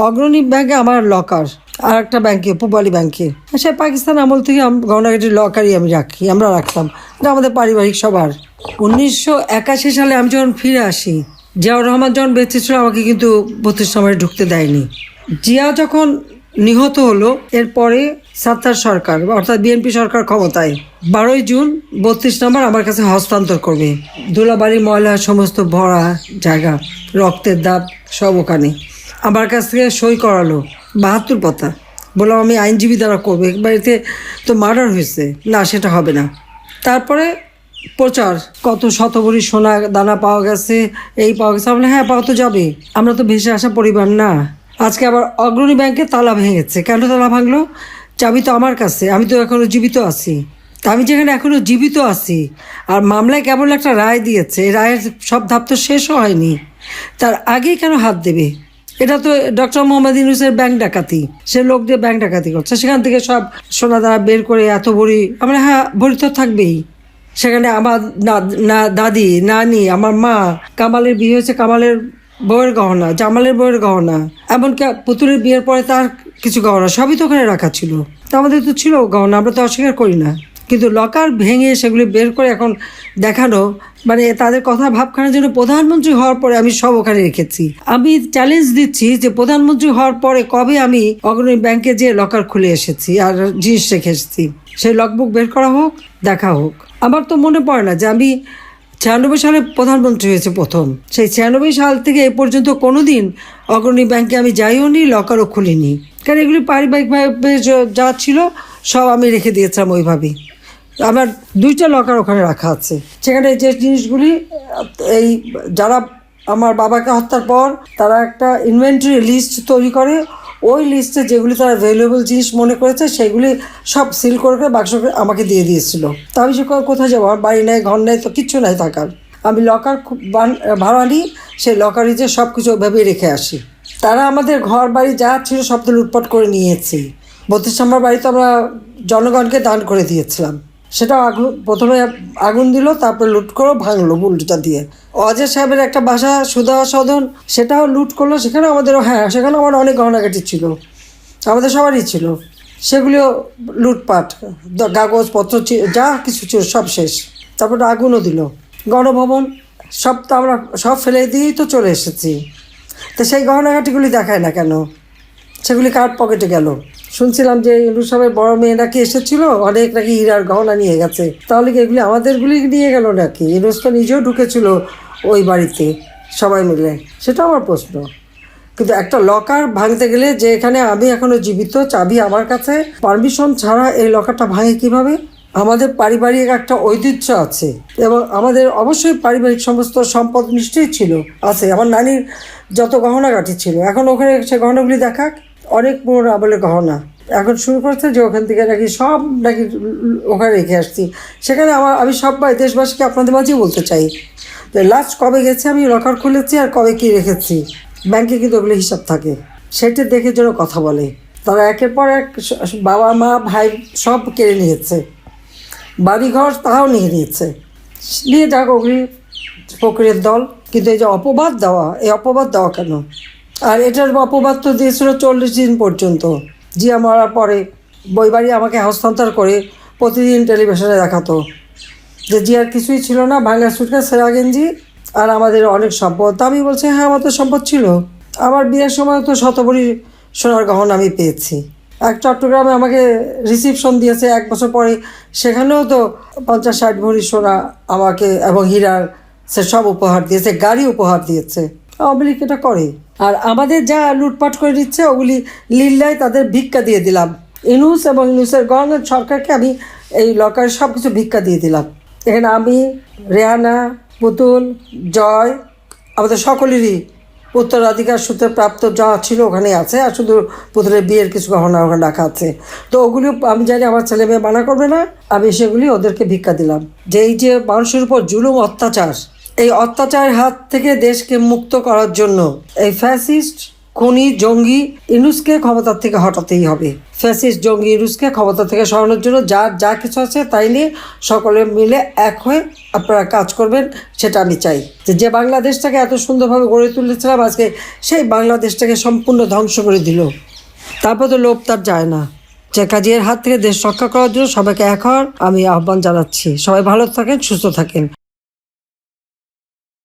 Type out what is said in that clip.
অগ্রণী ব্যাংকে আমার লকার, আর একটা ব্যাংকে পূবালী ব্যাংকে, সে পাকিস্তান আমল থেকে গহনাগাটির লকারই আমরা রাখতাম। এটা আমাদের পারিবারিক সবার। 1981 সালে আমি যখন ফিরে আসি, জিয়াউর রহমান যখন বেঁচে ছিল আমাকে কিন্তু 32 নম্বরে ঢুকতে দেয়নি। জিয়া যখন নিহত হলো, এরপরে সাত্তার সরকার অর্থাৎ বিএনপি সরকার ক্ষমতায় 12 জুন 32 নম্বর আমার কাছে হস্তান্তর করবে। ধুলাবাড়ি ময়লা সমস্ত ভরা জায়গা, রক্তের দাগ সব ওখানে। আমার কাছ থেকে সই করালো 72 পাতা। বললাম আমি আইনজীবী দ্বারা করবো, বাড়িতে তো মার্ডার হয়েছে, না সেটা হবে না। তারপরে প্রচার, কত শতভরি সোনা দানা পাওয়া গেছে, এই পাওয়া গেছে। আমরা হ্যাঁ, পাওয়া তো যাবে, আমরা তো ভেসে আসা পরিবার না। আজকে আবার অগ্রণী ব্যাংকে তালা ভেঙেছে। কেন তালা ভাঙলো? চাবি তো আমার কাছে, আমি তো এখনো জীবিত আছি। তা আমি যেখানে এখনো জীবিত আছি আর মামলায় কেবল একটা রায় দিয়েছে, এই রায়ের সব ধাপ তো শেষও হয়নি, তার আগেই কেন হাত দেবে? এটা তো ডক্টর মোহাম্মদ ইউনূসের ব্যাংক ডাকাতি, সে লোক দিয়ে ব্যাংক ডাকাতি করছে। সেখান থেকে সব সোনা দানা বের করে এত ভরি, আমরা হ্যাঁ ভরি তো থাকবেই। সেখানে আমার না দাদি, নানি, আমার মা, কামালের বিয়ে হয়েছে, কামালের বউয়ের গহনা, জামালের বউয়ের গহনা, এমনকি পুতুলের বিয়ের পরে তার কিছু গহনা সবই তো ওখানে রাখা ছিল। তা আমাদের তো ছিল গহনা, আমরা তো অস্বীকার করি না। কিন্তু লকার ভেঙে সেগুলি বের করে এখন দেখানো, মানে তাদের কথা ভাবখানার জন্য প্রধানমন্ত্রী হওয়ার পরে আমি সব ওখানে রেখেছি। আমি চ্যালেঞ্জ দিচ্ছি যে প্রধানমন্ত্রী হওয়ার পরে কবে আমি অগ্রণী ব্যাংকে যেয়ে লকার খুলে এসেছি আর জিনিস রেখে এসেছি, সেই লগবুক বের করা হোক, দেখা হোক। আমার তো মনে পড়ে না যে আমি 96 সালে প্রধানমন্ত্রী হয়েছে প্রথম। সেই 96 সাল থেকে এ পর্যন্ত কোনো দিন অগ্রণী ব্যাংকে আমি যাইও নি, লকারও খুলিনি। কারণ এগুলি পারিবারিকভাবে যা ছিল সব আমি রেখে দিয়েছিলাম ওইভাবেই। আমার 2টা লকার ওখানে রাখা আছে। সেখানে যে জিনিসগুলি, এই যারা আমার বাবাকে হত্যার পর তারা একটা ইনভেন্টরি লিস্ট তৈরি করে, ওই লিস্টে যেগুলি তারা ভ্যালুয়েবল জিনিস মনে করেছে সেগুলি সব সিল করে বাক্স আমাকে দিয়ে দিয়েছিল। তা আমি সে কোথায় যাবো? আমার বাড়ি নেই, ঘর নেই, তো কিচ্ছু নাই থাকার। আমি লকার ভাড়া নিই, সেই লকারে যে সব কিছু ওইভাবেই রেখে আসি। তারা আমাদের ঘর বাড়ি যা ছিল সব তো লুটপাট করে নিয়েছে। 32 নম্বর বাড়ি তো আমরা জনগণকে দান করে দিয়েছিলাম। সেটা প্রথমে আগুন দিল, তারপরে লুট করো, ভাঙলো বুলডোটা দিয়ে। অজয় সাহেবের একটা বাসা সুধা সদন, সেটাও লুট করলো। সেখানেও আমাদেরও, হ্যাঁ সেখানে আমার অনেক গহনাগাটি ছিল, আমাদের সবারই ছিল। সেগুলিও লুটপাট, কাগজপত্র যা কিছু ছিল সব শেষ। তারপরে আগুনও দিল। গণভবন সব তো আমরা সব ফেলে দিয়েই তো চলে এসেছি। তো সেই গহনাগাটিগুলি দেখায় না কেন? সেগুলি কার পকেটে গেল? শুনছিলাম যে ইউনূস সাহেবের বড় মেয়ে নাকি এসেছিল, অনেক নাকি হীরার গহনা নিয়ে গেছে। তাহলে কি এগুলি আমাদেরগুলি নিয়ে গেল নাকি? ইউনূস তো নিজেও ঢুকেছিল ওই বাড়িতে সবাই মিলে, সেটা আমার প্রশ্ন। কিন্তু একটা লকার ভাঙতে গেলে, যে এখানে আমি এখনো জীবিত, চাবি আমার কাছে, পারমিশন ছাড়া এই লকারটা ভাঙে কিভাবে? আমাদের পারিবারিক একটা ঐতিহ্য আছে এবং আমাদের অবশ্যই পারিবারিক সমস্ত সম্পদ নিশ্চয়ই ছিল, আছে। আমার নানির যত গহনাগাটি ছিল, এখন ওখানে সে গহনাগুলি দেখাক, অনেক পুরোনো আমলের গহনা। এখন শুরু করছে যে ওখান থেকে নাকি সব নাকি ওখানে রেখে আসছি। সেখানে আমি সবাই দেশবাসীকে আপনাদের মাঝেই বলতে চাই যে লাস্ট কবে গেছে আমি লকার খুলেছি আর কবে কী রেখেছি। ব্যাংকে কিন্তু ওগুলো হিসাব থাকে, সেটা দেখে যেন কথা বলে। তারা একের পর এক বাবা মা ভাই সব কেড়ে নিয়েছে, বাড়িঘর তাও নিয়ে নিয়েছে, নিয়ে যাক ওগুলি ফকিরের দল। কিন্তু এই যে অপবাদ দেওয়া, এই অপবাদ দেওয়া কেন? আর এটার অপবাদ তো দিয়েছিল 40 দিন পর্যন্ত। জিয়া মরার পরে বই বাড়ি আমাকে হস্তান্তর করে প্রতিদিন টেলিভিশনে দেখাতো যে জিয়ার কিছুই ছিল না, ভাঙা সুটকেস, সেরা গেঞ্জি আর আমাদের অনেক সম্পদ। আমি বলছি হ্যাঁ আমার তো সম্পদ ছিল, আমার বিয়ের সময় তো শতভরি সোনার গহনা আমি পেয়েছি। এক চট্টগ্রামে আমাকে রিসিপশন দিয়েছে 1 বছর পরে, সেখানেও তো 50-60 ভরি সোনা আমাকে এবং হীরার সে সব উপহার দিয়েছে, গাড়ি উপহার দিয়েছে। আওয়ামী লীগ এটা করে। আর আমাদের যা লুটপাট করে দিচ্ছে ওগুলি লিল্লায় তাদের ভিক্ষা দিয়ে দিলাম। ইউনূস এবং ইউনূসের গভর্নমেন্ট সরকারকে আমি এই লকারের সব কিছু ভিক্ষা দিয়ে দিলাম। এখানে আমি, রেহানা, পুতুল, জয়, আমাদের সকলেরই উত্তরাধিকার সূত্রে প্রাপ্ত যা ছিল ওখানে আছে। আর শুধু পুতুলের বিয়ের কিছু গহনা ওখানে রাখা আছে। তো ওগুলিও আমি জানি আমার ছেলে মেয়ে মানা করবে না, আমি সেগুলি ওদেরকে ভিক্ষা দিলাম। যে এই যে মানুষের উপর জুলুম অত্যাচার, এই অত্যাচারের হাত থেকে দেশকে মুক্ত করার জন্য এই ফ্যাসিস্ট খুনি জঙ্গি ইউনূসকে ক্ষমতার থেকে হটাতেই হবে। ফ্যাসিস্ট জঙ্গি ইউনূসকে ক্ষমতা থেকে সরানোর জন্য যার যা কিছু আছে তাই নিয়ে সকলে মিলে এক হয়ে আপনারা কাজ করবেন, সেটা আমি চাই। যে বাংলাদেশটাকে এত সুন্দরভাবে গড়ে তুলেছিলাম, আজকে সেই বাংলাদেশটাকে সম্পূর্ণ ধ্বংস করে দিল। তারপর তো লোভ তার যায় না। যে কাজের হাত থেকে দেশ রক্ষা করার জন্য সবাইকে এক হওয়ার আমি আহ্বান জানাচ্ছি। সবাই ভালো থাকেন, সুস্থ থাকেন।